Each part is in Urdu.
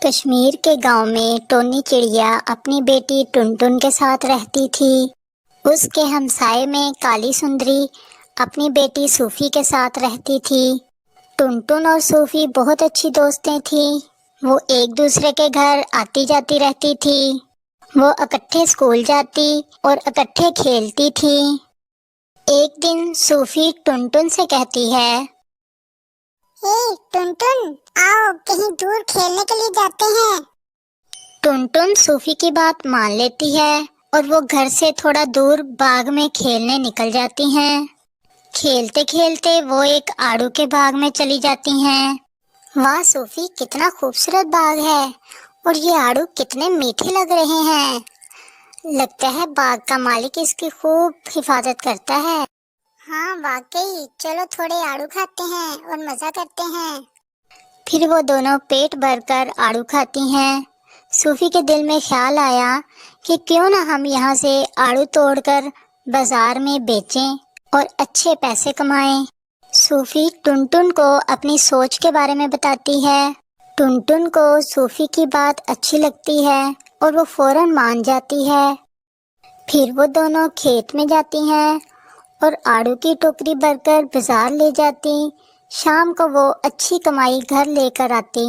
کشمیر کے گاؤں میں ٹونی چڑیا اپنی بیٹی ٹنٹن کے ساتھ رہتی تھی۔ اس کے ہمسائے میں کالی سندری اپنی بیٹی صوفی کے ساتھ رہتی تھی۔ ٹنٹن اور صوفی بہت اچھی دوستیں تھیں۔ وہ ایک دوسرے کے گھر آتی جاتی رہتی تھی۔ وہ اکٹھے اسکول جاتی اور اکٹھے کھیلتی تھی۔ ایک دن صوفی ٹنٹن سے کہتی ہے، ٹنٹن آؤ کہیں دور کھیلنے کے لیے جاتے ہیں۔ ٹنٹن صوفی کی بات مان لیتی ہے اور وہ گھر سے تھوڑا دور باغ میں کھیلنے نکل جاتی ہیں۔ کھیلتے کھیلتے وہ ایک آڑو کے باغ میں چلی جاتی ہیں۔ واہ صوفی، کتنا خوبصورت باغ ہے اور یہ آڑو کتنے میٹھے لگ رہے ہیں۔ لگتا ہے باغ کا مالک اس کی خوب حفاظت کرتا ہے۔ ہاں واقعی، چلو تھوڑے آڑو کھاتے ہیں اور مزہ کرتے ہیں۔ پھر وہ دونوں پیٹ بھر کر آڑو کھاتی ہیں۔ صوفی کے دل میں خیال آیا کہ کیوں نہ ہم یہاں سے آڑو توڑ کر بازار میں بیچیں اور اچھے پیسے کمائیں۔ صوفی ٹنٹن کو اپنی سوچ کے بارے میں بتاتی ہے۔ ٹنٹن کو صوفی کی بات اچھی لگتی ہے اور وہ فوراً مان جاتی ہے۔ پھر وہ دونوں کھیت میں جاتی ہیں اور آڑو کی ٹوکری بھر کر بازار لے جاتی۔ شام کو وہ اچھی کمائی گھر لے کر آتی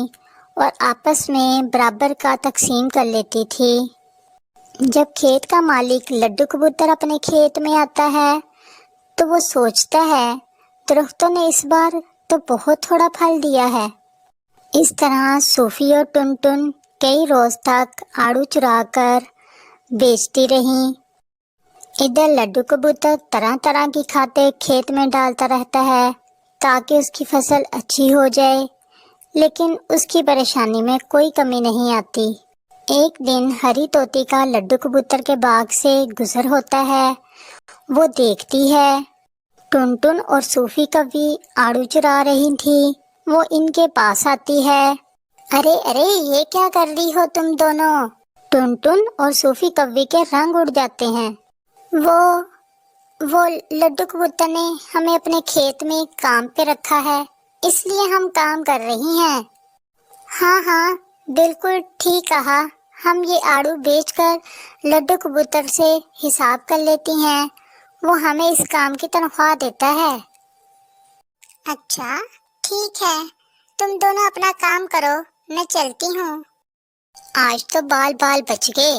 اور آپس میں برابر کا تقسیم کر لیتی تھی۔ جب کھیت کا مالک لڈو کبوتر اپنے کھیت میں آتا ہے تو وہ سوچتا ہے درختوں نے اس بار تو بہت تھوڑا پھل دیا ہے۔ اس طرح صوفی اور ٹنٹن کئی روز تک آڑو چرا کر بیچتی رہیں۔ ادھر لڈو کبوتر طرح طرح کی کھاتیں کھیت میں ڈالتا رہتا ہے تاکہ اس کی فصل اچھی ہو جائے، لیکن اس کی پریشانی میں کوئی کمی نہیں آتی۔ ایک دن ہری طوطی کا لڈو کبوتر کے باغ سے گزر ہوتا ہے۔ وہ دیکھتی ہے ٹنٹن اور صوفی کبھی آڑو چرا رہی تھی۔ وہ ان کے پاس آتی ہے۔ ارے ارے، یہ کیا کر رہی ہو تم دونوں؟ ٹنٹن اور صوفی کبھی کے رنگ اڑ جاتے ہیں۔ وہ لڈو کبوتر نے ہمیں اپنے کھیت میں کام پہ رکھا ہے، اس لیے ہم کام کر رہی ہیں۔ ہاں بالکل ٹھیک کہا، ہم یہ آڑو بیچ کر لڈو کبوتر سے حساب کر لیتی ہیں، وہ ہمیں اس کام کی تنخواہ دیتا ہے۔ اچھا ٹھیک ہے، تم دونوں اپنا کام کرو، میں چلتی ہوں۔ آج تو بال بچ گئے۔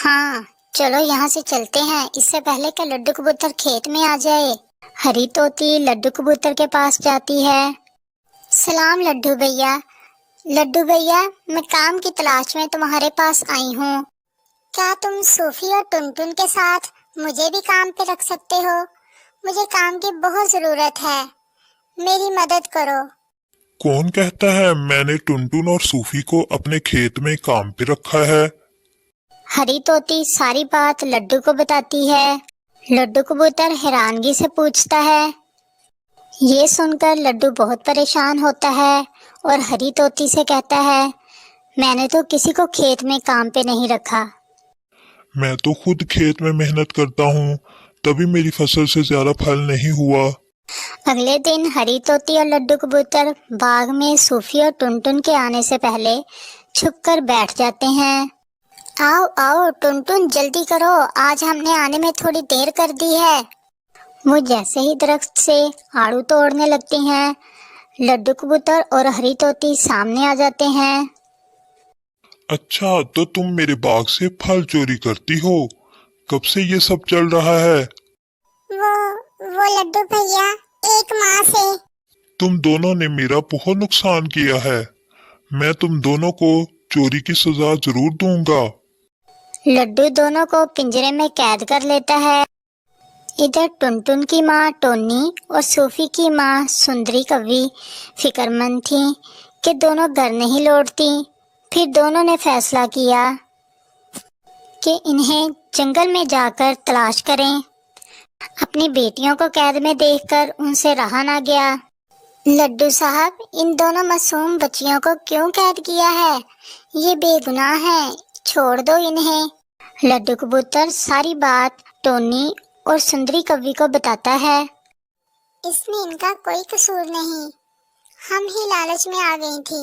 ہاں چلو یہاں سے چلتے ہیں، اس سے پہلے کہ لڈو کبوتر کھیت میں آ جائے۔ ہری طوطی لڈو کبوتر کے پاس جاتی ہے۔ سلام لڈو بھیا۔ لڈو بھیا، میں کام کی تلاش میں تمہارے پاس آئی ہوں۔ کیا تم صوفی اور ٹنٹن کے ساتھ مجھے بھی کام پہ رکھ سکتے ہو؟ مجھے کام کی بہت ضرورت ہے، میری مدد کرو۔ کون کہتا ہے میں نے ٹنٹن اور صوفی کو اپنے کھیت میں کام پہ رکھا ہے؟ ہری طوطی ساری بات لڈو کو بتاتی ہے۔ لڈو کبوتر حیرانگی سے پوچھتا ہے۔ یہ سن کر لڈو بہت پریشان ہوتا ہے اور ہری طوطی سے کہتا ہے، میں نے تو کسی کو کھیت میں کام پہ نہیں رکھا۔ میں تو خود کھیت میں محنت کرتا ہوں، تبھی میری فصل سے زیادہ پھل نہیں ہوا۔ اگلے دن ہری طوطی اور لڈو کبوتر باغ میں صوفی اور ٹنٹن کے آنے سے پہلے چھپ کر بیٹھ جاتے ہیں۔ آؤ ٹنٹن جلدی کرو، آج ہم نے آنے میں تھوڑی دیر کر دی ہے۔ وہ جیسے ہی درخت سے آڑو توڑنے لگتی ہیں، لڈو کبوتر اور ہری طوطی سامنے آ جاتے ہیں۔ اچھا تو تم میرے باغ سے پھل چوری کرتی ہو، کب سے یہ سب چل رہا ہے؟ وہ لڈو بھیا، ایک ماہ سے۔ تم دونوں نے میرا بہت نقصان کیا ہے، میں تم دونوں کو چوری کی سزا ضرور دوں گا۔ لڈو دونوں کو پنجرے میں قید کر لیتا ہے۔ ادھر ٹنٹن کی ماں ٹونی اور صوفی کی ماں سندری کوی فکر مند تھیں کہ دونوں گھر نہیں لوٹتی۔ پھر دونوں نے فیصلہ کیا کہ انہیں جنگل میں جا کر تلاش کریں۔ اپنی بیٹیوں کو قید میں دیکھ کر ان سے رہا نہ گیا۔ لڈو صاحب، ان دونوں معصوم بچیوں کو کیوں قید کیا ہے؟ یہ بے گناہ ہیں، چھوڑ دو انہیں۔ لڈو کبوتر ساری بات ٹونی اور سندری کوی کو بتاتا ہے۔ اس میں ان کا کوئی قصور نہیں، ہم ہی لالچ میں آ گئی تھی،